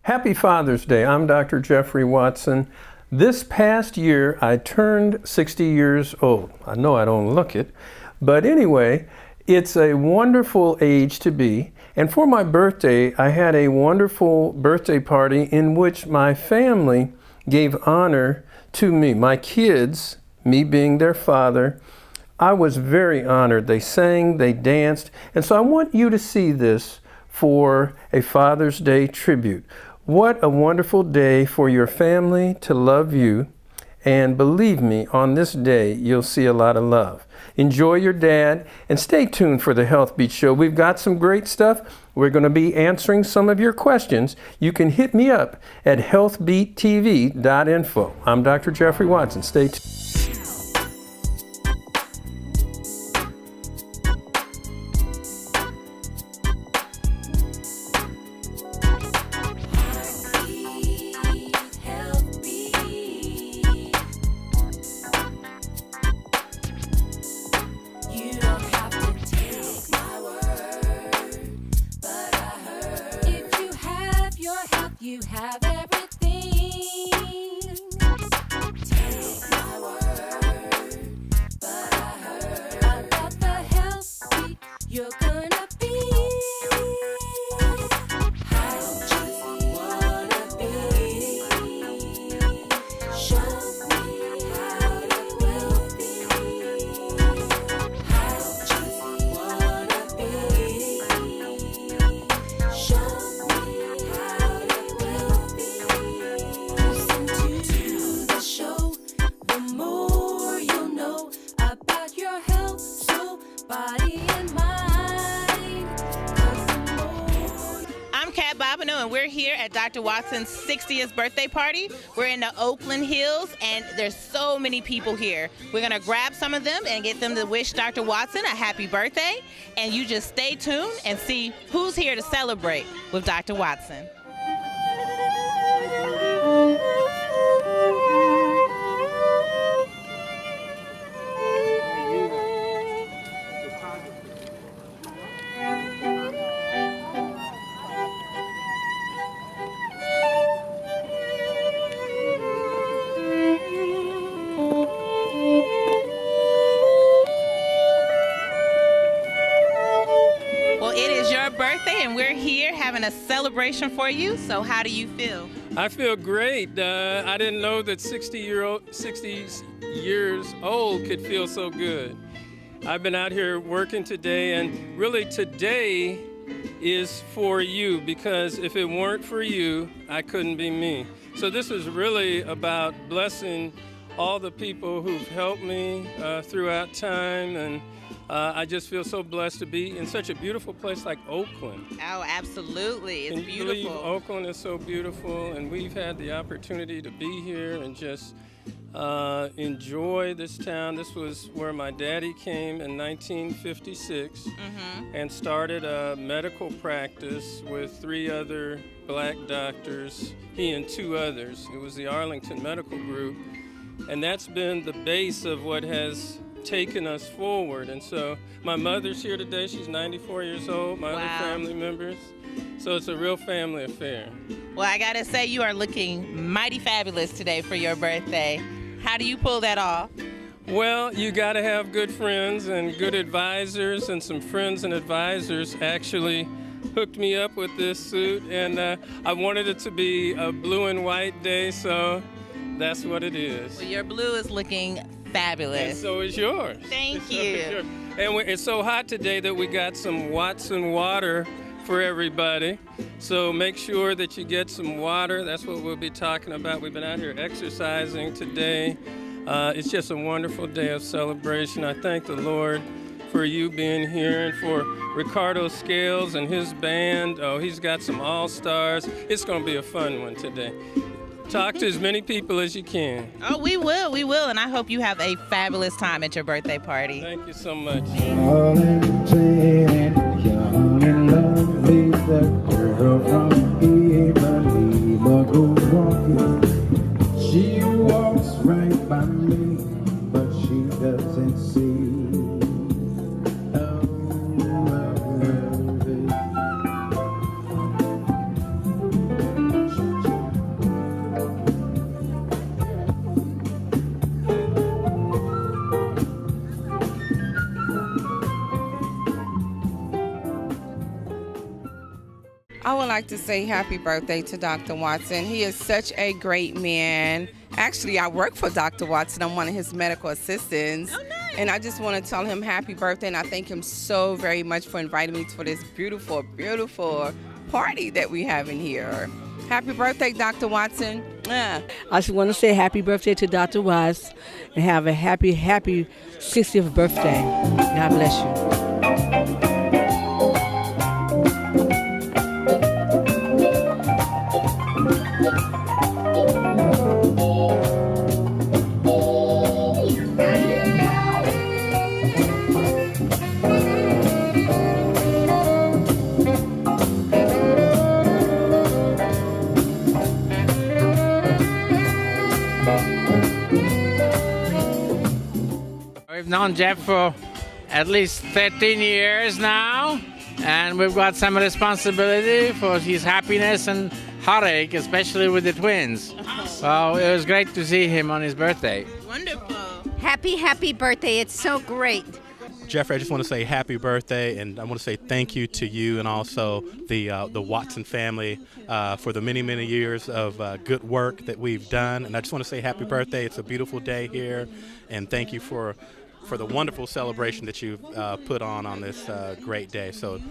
Happy Father's Day. I'm Dr. Jeffrey Watson. This past year, I turned 60 years old. I know I don't look it, but anyway, it's a wonderful age to be. And for my birthday, I had a wonderful birthday party in which my family gave honor to me, my kids, me being their father. I was very honored. They sang, they danced, and so I want you to see this for a Father's Day tribute. What a wonderful day for your family to love you, and believe me, on this day, you'll see a lot of love. Enjoy your dad, and stay tuned for the Healthbeat Show. We've got some great stuff. We're going to be answering some of your questions. You can hit me up at healthbeattv.info. I'm Dr. Jeffrey Watson. Stay tuned. You have everything. Take my word, but I heard about the Healthbeat you're gonna be. I just wanna be. Show me how it will be. I just wanna be. Show me how it will be. Listen to the show, the more you'll know about your health, soul, body, and mind. 'Cause the more I'm Kat Bobineau, and we're here at Dr. Watson's 60th birthday party. We're in the Oakland Hills, and there's so many people here. We're going to grab some of them and get them to wish Dr. Watson a happy birthday. And you just stay tuned and see who's here to celebrate with Dr. Watson. Well, it is your birthday, and we're here having a celebration for you. So how do you feel? I feel great. I didn't know that 60 years old could feel so good. I've been out here working today, and really today is for you, because if it weren't for you, I couldn't be me. So this is really about blessing all the people who've helped me throughout time, and I just feel so blessed to be in such a beautiful place like Oakland. Oh, absolutely. It's Can you believe beautiful. Oakland is so beautiful, and we've had the opportunity to be here and just enjoy this town. This was where my daddy came in 1956 and started a medical practice with 3 other black doctors, he and 2 others. It was the Arlington Medical Group, and that's been the base of what has taken us forward. And so my mother's here today. She's 94 years old, my other family members. So it's a real family affair. Well, I gotta say, you are looking mighty fabulous today for your birthday. How do you pull that off? Well, you got to have good friends and good advisors, and some friends and advisors actually hooked me up with this suit, and I wanted it to be a blue and white day, so that's what it is. Well, your blue is looking fabulous. And so is yours. Thank you. And it's so hot today that we got some Watson water for everybody. So make sure that you get some water. That's what we'll be talking about. We've been out here exercising today. It's just a wonderful day of celebration. I thank the Lord for you being here, and for Ricardo Scales and his band. Oh, he's got some all-stars. It's going to be a fun one today. Talk to as many people as you can. Oh, we will, and I hope you have a fabulous time at your birthday party. Thank you so much. All in ten, young and lovely, the girl from Ipanema goes walking. She walks right by me, but she doesn't see. She like to say happy birthday to Dr. Watson. He is such a great man. Actually, I work for Dr. Watson. I'm one of his medical assistants. Oh, nice. And I just want to tell him happy birthday, and I thank him so very much for inviting me for this beautiful, beautiful party that we have in here. Happy birthday, Dr. Watson. I just want to say happy birthday to Dr. Watts and have a happy, happy 60th birthday. God bless you. We've known Jeff for at least 13 years now, and we've got some responsibility for his happiness and heartache, especially with the twins. So it was great to see him on his birthday. Wonderful. Happy, happy birthday. It's so great. Jeffrey, I just want to say happy birthday, and I want to say thank you to you and also the Watson family for the many, many years of good work that we've done. And I just want to say happy birthday. It's a beautiful day here, and thank you for the wonderful celebration that you've put on this great day. So,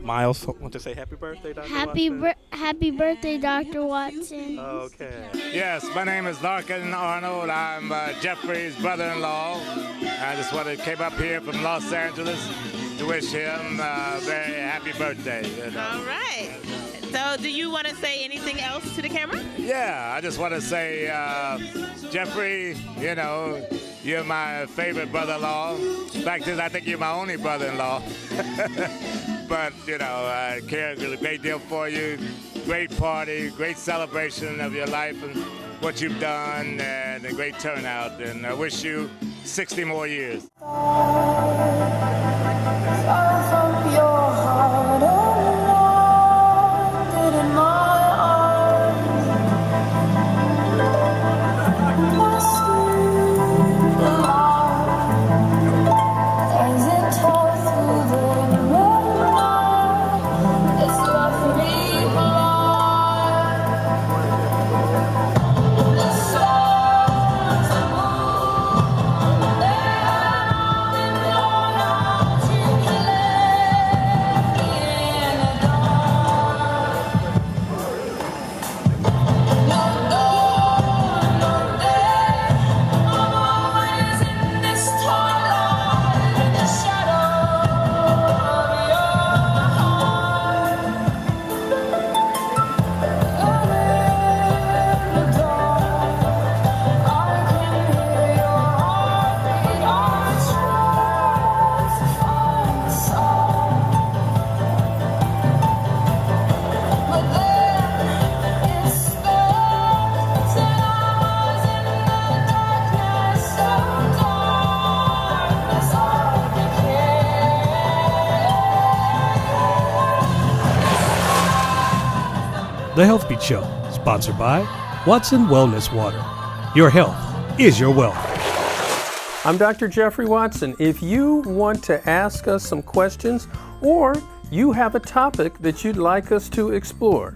Miles, want to say happy birthday, Dr. Watson? Happy birthday, Dr. Watson. Okay. Yes, my name is Larkin Arnold. I'm Jeffrey's brother-in-law. I just came up here from Los Angeles to wish him a very happy birthday. You know. All right. So do you want to say anything else to the camera? Yeah, I just want to say, Jeffrey, you know, you're my favorite brother-in-law. Fact is, I think you're my only brother-in-law. But, you know, I care a great deal for you. Great party, great celebration of your life and what you've done, and a great turnout. And I wish you 60 more years. The Healthbeat Show, sponsored by Watson Wellness Water. Your health is your wealth. I'm Dr. Jeffrey Watson. If you want to ask us some questions or you have a topic that you'd like us to explore,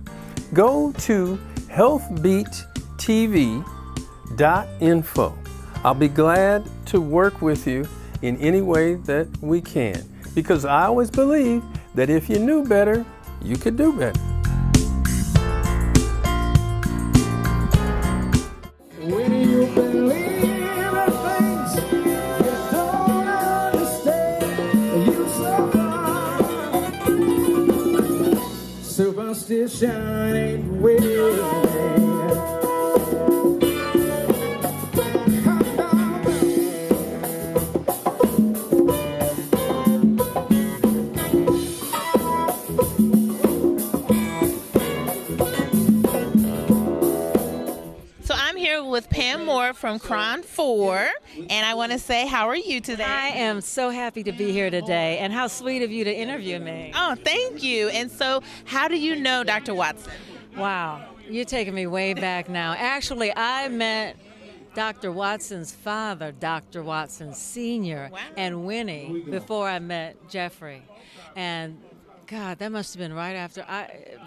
go to healthbeattv.info. I'll be glad to work with you in any way that we can, because I always believe that if you knew better, you could do better. When you believe in things you don't understand, you suffer. Superstition ain't way. With Pam Moore from Cron 4, and I want to say, how are you today? I am so happy to be here today, and how sweet of you to interview me. Oh, thank you. And so, how do you know Dr. Watson? Wow, you're taking me way back now. Actually, I met Dr. Watson's father, Dr. Watson Sr., Wow. and Winnie before I met Jeffrey. And God, that must have been right after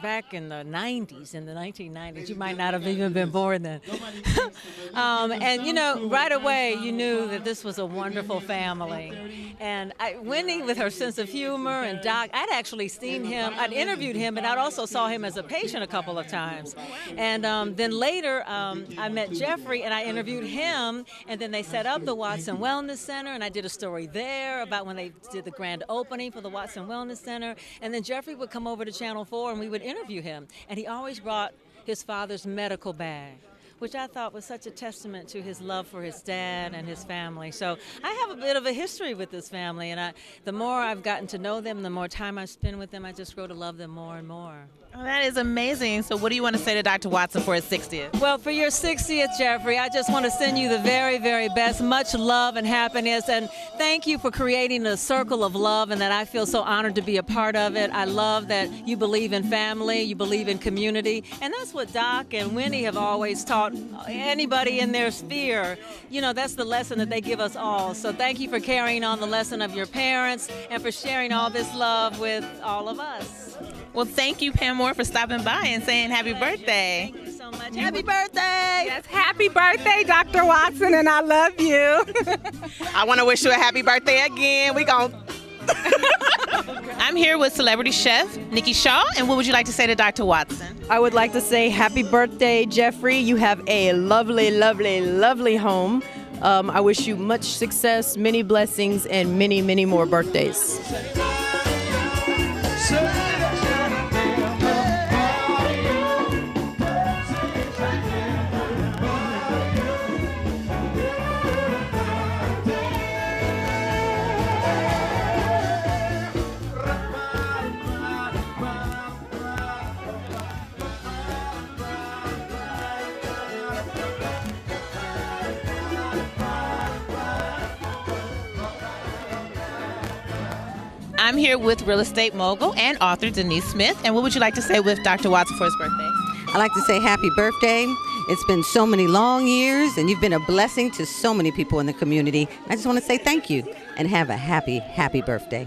back in the 90s, in the 1990s. You might not have even been born then. And you know, right away you knew that this was a wonderful family. And Wendy, with her sense of humor, and Doc, I'd actually seen him, I'd interviewed him, and I'd also saw him as a patient a couple of times. And then later, I met Jeffrey, and I interviewed him, and then they set up the Watson Wellness Center, and I did a story there about when they did the grand opening for the Watson Wellness Center. And then Jeffrey would come over to Channel 4 and we would interview him. And he always brought his father's medical bag, which I thought was such a testament to his love for his dad and his family. So I have a bit of a history with this family, and the more I've gotten to know them, the more time I spend with them, I just grow to love them more and more. Oh, that is amazing. So what do you want to say to Dr. Watson for his 60th? Well, for your 60th, Jeffrey, I just want to send you the very, very best. Much love and happiness. And thank you for creating a circle of love, and that I feel so honored to be a part of it. I love that you believe in family, you believe in community. And that's what Doc and Winnie have always taught anybody in their sphere. You know, that's the lesson that they give us all. So thank you for carrying on the lesson of your parents and for sharing all this love with all of us. Well, thank you, Pam Moore, for stopping by and saying happy birthday. Thank you so much. Happy birthday! Yes, happy birthday, Dr. Watson, and I love you. I want to wish you a happy birthday again. We gon' I'm here with celebrity chef Nikki Shaw, and what would you like to say to Dr. Watson? I would like to say happy birthday, Jeffrey. You have a lovely, lovely, lovely home. I wish you much success, many blessings, and many, many more birthdays. I'm here with real estate mogul and author Denise Smith, and what would you like to say with Dr. Watson for his birthday? I'd like to say happy birthday. It's been so many long years, and you've been a blessing to so many people in the community. I just want to say thank you and have a happy, happy birthday.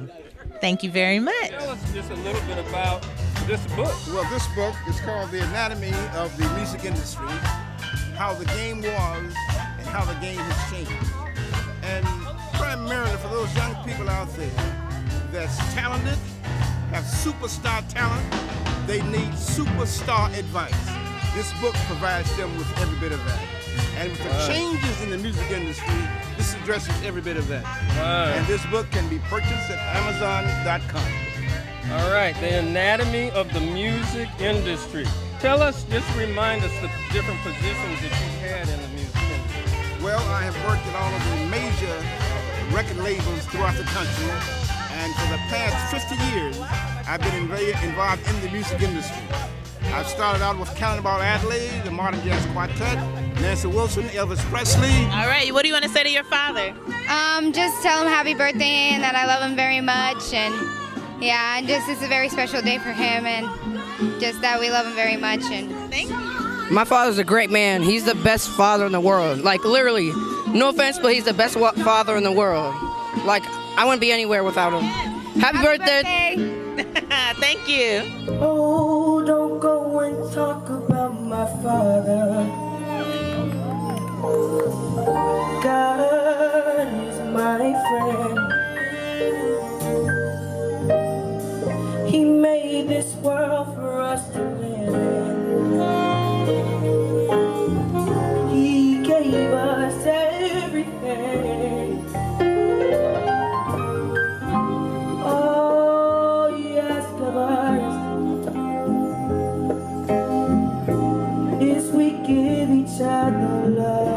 Thank you very much. Tell us just a little bit about this book. Well, this book is called The Anatomy of the Music Industry, how the game was and how the game has changed. And primarily for those young people out there that's talented, have superstar talent, they need superstar advice. This book provides them with every bit of that. And with the changes in the music industry, this addresses every bit of that. And this book can be purchased at Amazon.com. All right, The Anatomy of the Music Industry. Tell us, just remind us the different positions that you've had in the music industry. Well, I have worked at all of the major record labels throughout the country. And for the past 50 years, I've been involved in the music industry. I've started out with Cannonball Adderley, the Modern Jazz Quartet, Nancy Wilson, Elvis Presley. All right, what do you want to say to your father? Just tell him happy birthday and that I love him very much. And yeah, and just it's a very special day for him, and just that we love him very much. And thank you. My father's a great man. He's the best father in the world. Like, literally, no offense, but he's the best father in the world. Like, I wouldn't be anywhere without him. Happy birthday. Thank you. Oh, don't go and talk about my father. God is my friend. He made this world for us to live in. He gave us everything. All he asked of us is we give each other love.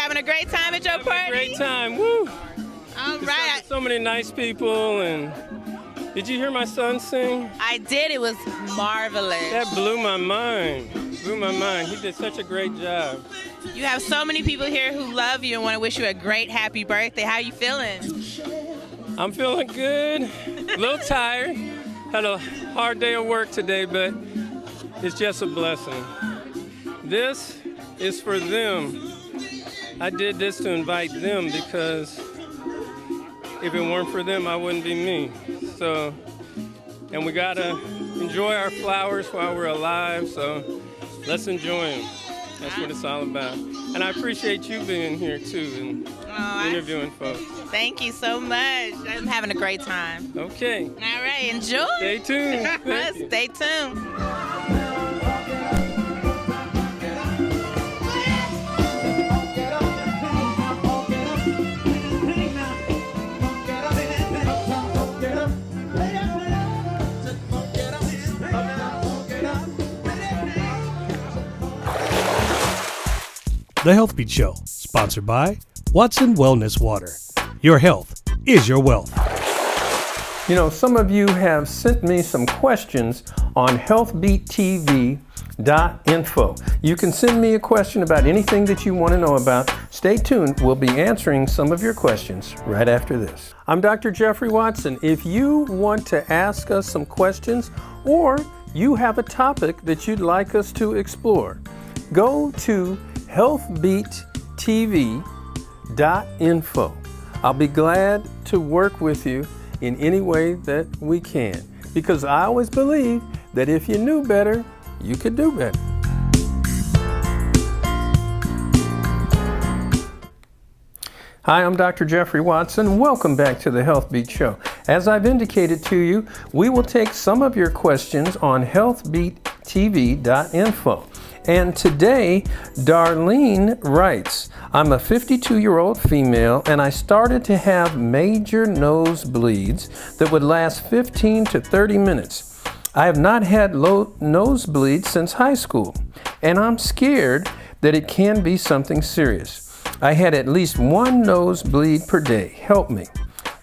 having a great time at your party? Great time, woo! All right. So many nice people, and did you hear my son sing? I did. It was marvelous. That blew my mind. Blew my mind. He did such a great job. You have so many people here who love you and want to wish you a great happy birthday. How are you feeling? I'm feeling good. A little tired. Had a hard day of work today, but it's just a blessing. This is for them. I did this to invite them because if it weren't for them, I wouldn't be me. So, and we gotta enjoy our flowers while we're alive, so let's enjoy them. That's what it's all about. And I appreciate you being here too and interviewing folks. Thank you so much. I'm having a great time. Okay. All right, enjoy. Stay tuned. Thank you. Stay tuned. The Healthbeat Show, sponsored by Watson Wellness Water. Your health is your wealth. You know, some of you have sent me some questions on healthbeattv.info. You can send me a question about anything that you want to know about. Stay tuned. We'll be answering some of your questions right after this. I'm Dr. Jeffrey Watson. If you want to ask us some questions or you have a topic that you'd like us to explore, go to healthbeattv.info. I'll be glad to work with you in any way that we can, because I always believe that if you knew better, you could do better. Hi, I'm Dr. Jeffrey Watson. Welcome back to the Healthbeat Show. As I've indicated to you, we will take some of your questions on healthbeattv.info. And today, Darlene writes, I'm a 52-year-old female and I started to have major nosebleeds that would last 15 to 30 minutes. I have not had low nosebleeds since high school, and I'm scared that it can be something serious. I had at least one nosebleed per day. Help me.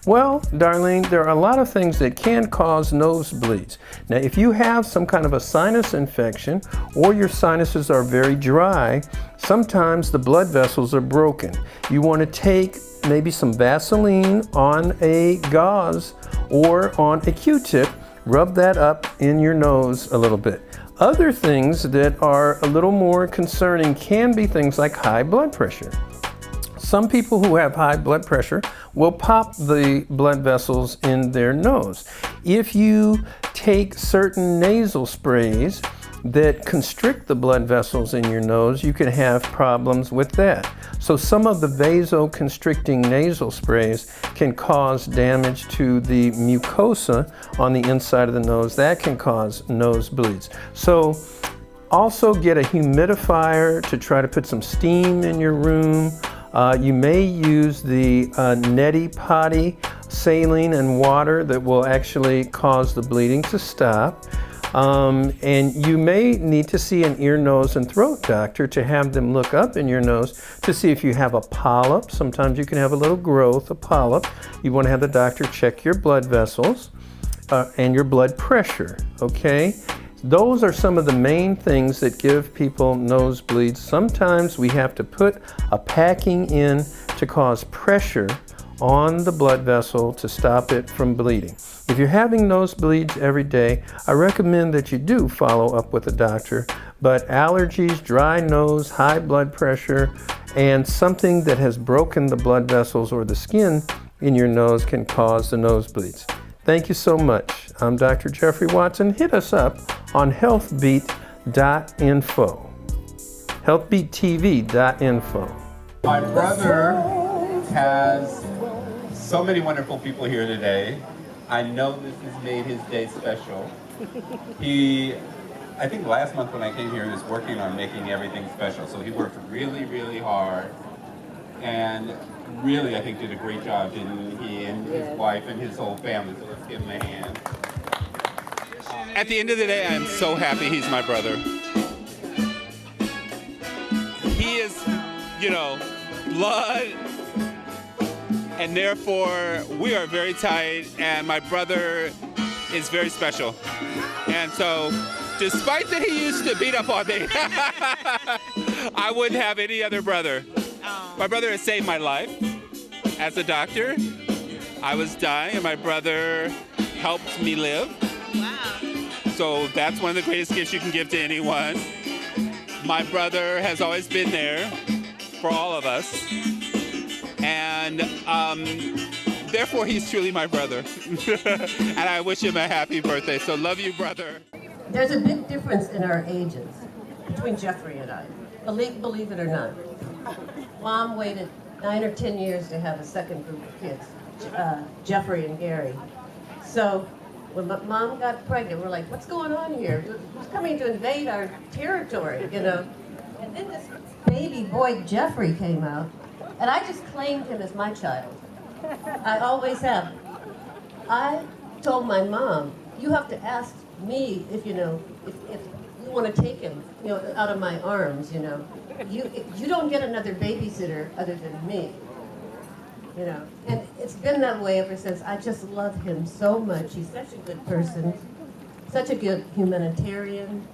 Well, Darlene, there are a lot of things that can cause nosebleeds. Now, if you have some kind of a sinus infection or your sinuses are very dry, sometimes the blood vessels are broken. You want to take maybe some Vaseline on a gauze or on a Q-tip, rub that up in your nose a little bit. Other things that are a little more concerning can be things like high blood pressure. Some people who have high blood pressure will pop the blood vessels in their nose. If you take certain nasal sprays that constrict the blood vessels in your nose, you can have problems with that. So some of the vasoconstricting nasal sprays can cause damage to the mucosa on the inside of the nose. That can cause nosebleeds. So also get a humidifier to try to put some steam in your room. You may use the neti potty, saline and water that will actually cause the bleeding to stop. And you may need to see an ear, nose, and throat doctor to have them look up in your nose to see if you have a polyp. Sometimes you can have a little growth, a polyp. You want to have the doctor check your blood vessels and your blood pressure, okay? Those are some of the main things that give people nosebleeds. Sometimes we have to put a packing in to cause pressure on the blood vessel to stop it from bleeding. If you're having nosebleeds every day, I recommend that you do follow up with a doctor. But allergies, dry nose, high blood pressure, and something that has broken the blood vessels or the skin in your nose can cause the nosebleeds. Thank you so much. I'm Dr. Jeffrey Watson. Hit us up on healthbeat.info. healthbeattv.info. My brother has so many wonderful people here today. I know this has made his day special. I think last month when I came here, he was working on making everything special. So he worked really, really hard and really, I think, did a great job, didn't he, and his wife and his whole family. So let's give him a hand. At the end of the day, I'm so happy he's my brother. He is, blood, and therefore we are very tight, and my brother is very special. And so, despite that he used to beat up on me, I wouldn't have any other brother. My brother has saved my life. As a doctor, I was dying, and my brother helped me live. Wow. So that's one of the greatest gifts you can give to anyone. My brother has always been there for all of us. And therefore, he's truly my brother. And I wish him a happy birthday. So love you, brother. There's a big difference in our ages between Jeffrey and I, believe it or not. Mom waited 9 or 10 years to have a second group of kids, Jeffrey and Gary. So when Mom got pregnant, we're like, what's going on here? Who's coming to invade our territory, you know? And then this baby boy, Jeffrey, came out, and I just claimed him as my child. I always have. I told my mom, you have to ask me if you want to take him, out of my arms, You don't get another babysitter other than me, And it's been that way ever since. I just love him so much. He's such a good person, such a good humanitarian,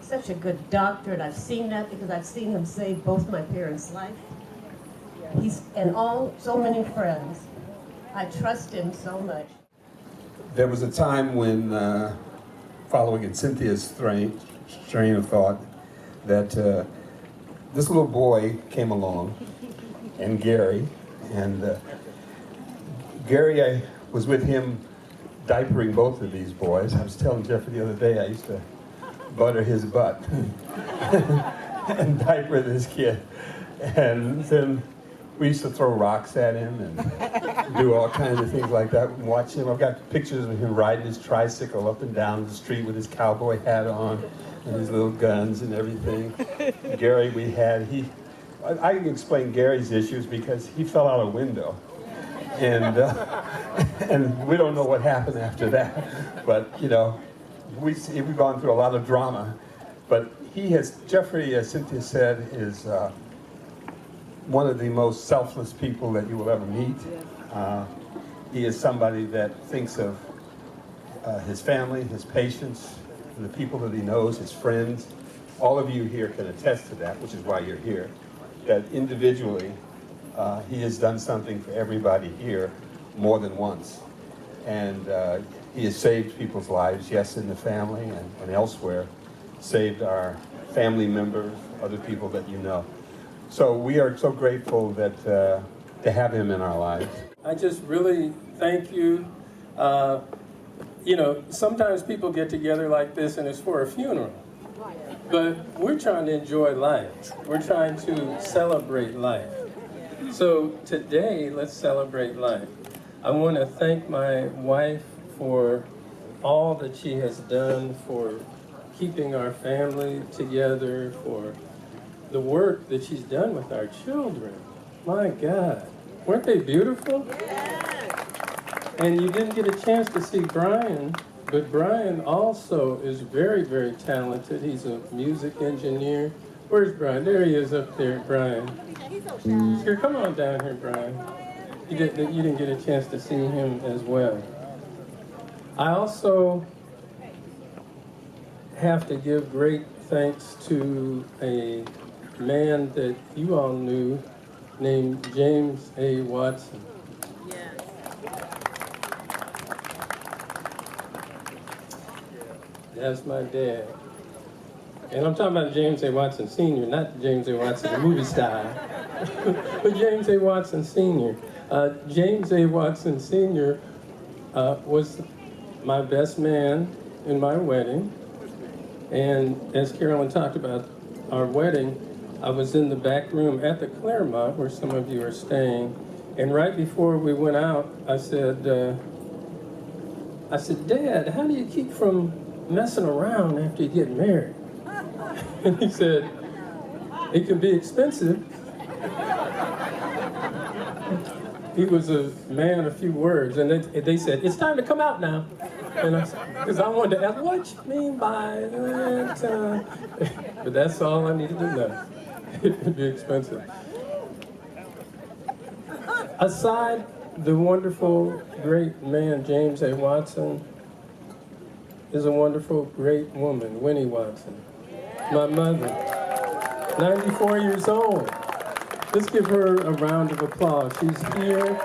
such a good doctor, and I've seen that because I've seen him save both my parents' life. So many friends. I trust him so much. There was a time when, following in Cynthia's train of thought, that this little boy came along, and Gary, I was with him diapering both of these boys. I was telling Jeffrey the other day I used to butter his butt and diaper this kid. And then we used to throw rocks at him and do all kinds of things like that and watch him. I've got pictures of him riding his tricycle up and down the street with his cowboy hat on and his little guns and everything. Gary, I can explain Gary's issues because he fell out a window. And we don't know what happened after that. But, we've gone through a lot of drama. But Jeffrey, as Cynthia said, is one of the most selfless people that you will ever meet. He is somebody that thinks of his family, his patients, the people that he knows, his friends. All of you here can attest to that, which is why you're here. That individually, he has done something for everybody here more than once. And he has saved people's lives, yes, in the family and elsewhere, saved our family members, other people that you know. So we are so grateful that to have him in our lives. I just really thank you. Sometimes people get together like this and it's for a funeral. But we're trying to enjoy life. We're trying to celebrate life. So today, let's celebrate life. I want to thank my wife for all that she has done for keeping our family together, for the work that she's done with our children. My God, weren't they beautiful? And you didn't get a chance to see Brian, but Brian also is very, very talented. He's a music engineer. Where's Brian? There he is up there, Brian. Here, come on down here, Brian. You didn't get a chance to see him as well. I also have to give great thanks to a man that you all knew named James A. Watson. That's my dad. And I'm talking about James A. Watson Sr., not James A. Watson, the movie star, but James A. Watson Sr. James A. Watson Sr. Was my best man in my wedding. And as Carolyn talked about our wedding, I was in the back room at the Claremont, where some of you are staying. And right before we went out, I said, Dad, how do you keep from messing around after you get married? And he said, it can be expensive. He was a man of few words, and they said, it's time to come out now. And I said, because I wanted to ask, what you mean by that? But that's all I needed to know. It would be expensive. Aside the wonderful, great man, James A. Watson, is a wonderful, great woman, Winnie Watson. My mother, 94 years old. Let's give her a round of applause. She's here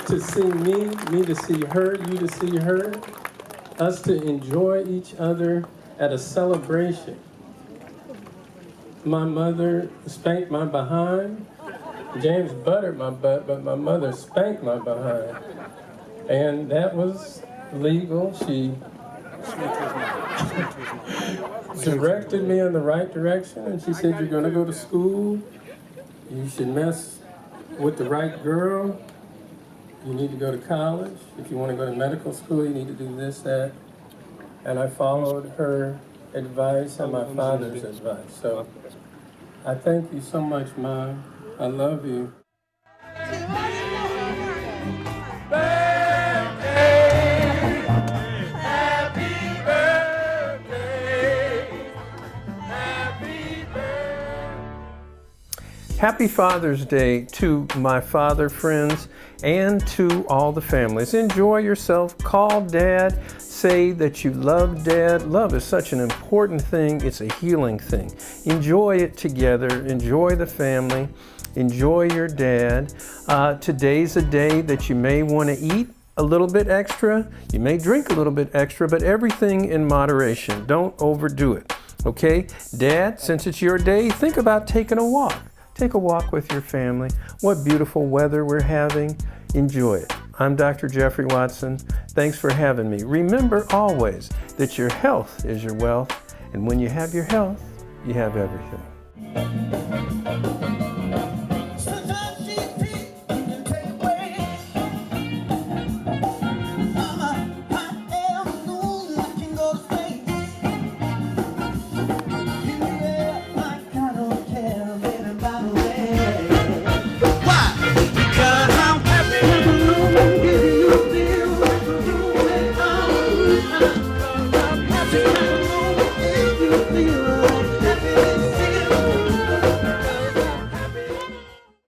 to see me to see her, you to see her, us to enjoy each other at a celebration. My mother spanked my behind. James buttered my butt, but my mother spanked my behind. And that was legal. She directed me in the right direction, and she said, you're gonna go to school, you should mess with the right girl, you need to go to college, if you want to go to medical school, you need to do this, that. And I followed her advice and my father's advice. So I thank you so much, Mom. I love you. Happy Father's Day to my father friends and to all the families. Enjoy yourself. Call Dad. Say that you love Dad. Love is such an important thing. It's a healing thing. Enjoy it together. Enjoy the family. Enjoy your dad. Today's a day that you may want to eat a little bit extra. You may drink a little bit extra, but everything in moderation. Don't overdo it. Okay? Dad, since it's your day, think about taking a walk. Take a walk with your family. What beautiful weather we're having. Enjoy it. I'm Dr. Jeffrey Watson. Thanks for having me. Remember always that your health is your wealth, and when you have your health, you have everything.